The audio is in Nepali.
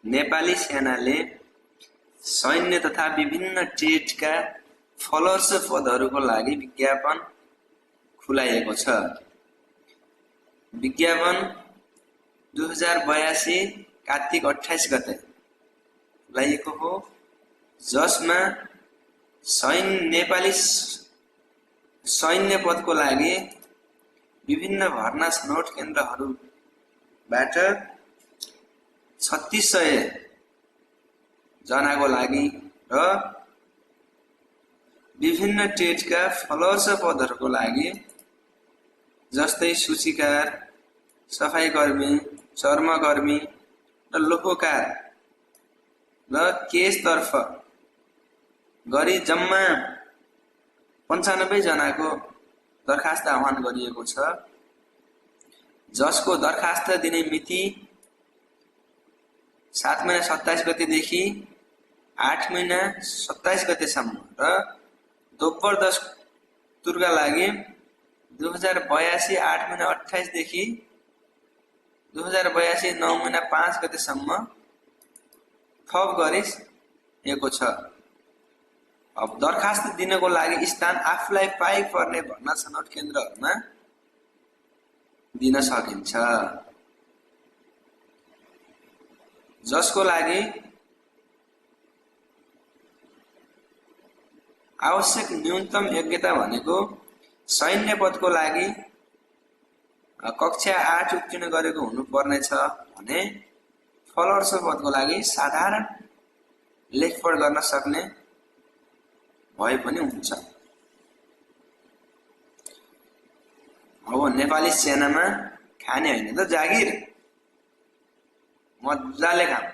नेपाली सेनाले सैन्य तथा विभिन्न ट्रेडका फलोअर्स पदहरूको लागि विज्ञापन खुलाएको छ। विज्ञापन 2082 कार्तिक 28 गते खुलाइएको हो, जसमा नेपाली सैन्य पदको लागि विभिन्न भर्ना छनौट केन्द्रहरूबाट 3600 जनाको लागि र विभिन्न ट्रेडका फलोअर्स पदहरूको लागि जस्तै सूचीकार, सफाईकर्मी, चर्मकर्मी र लोकोकार र केसतर्फ गरी जम्मा 95 जनाको दरखास्त आह्वान गरिएको छ, जसको दरखास्त दिने मिति 7 महिना 27 गतेदेखि 8 महिना 27 गतेसम्म र दोब्बर दस्तुरका लागि 2082 8 महिना 28 देखि 2082 9 महिना 5 गतेसम्म थप गरिएको छ। अब दरखास्त दिनको लागि स्थान आफूलाई पाइ पर्ने भर्ना छनौट केन्द्रहरूमा दिन सकिन्छ, जसको लागि आवश्यक न्यूनतम योग्यता भनेको सैन्य पदको लागि कक्षा 8 उत्तीर्ण गरेको हुनुपर्नेछ भने फलोअर्स पदको लागि साधारण लेखपढ गर्न सक्ने भए पनि हुन्छ। अब नेपाली सेनामा खाने होइन त जागिर, मजाले खाऊ।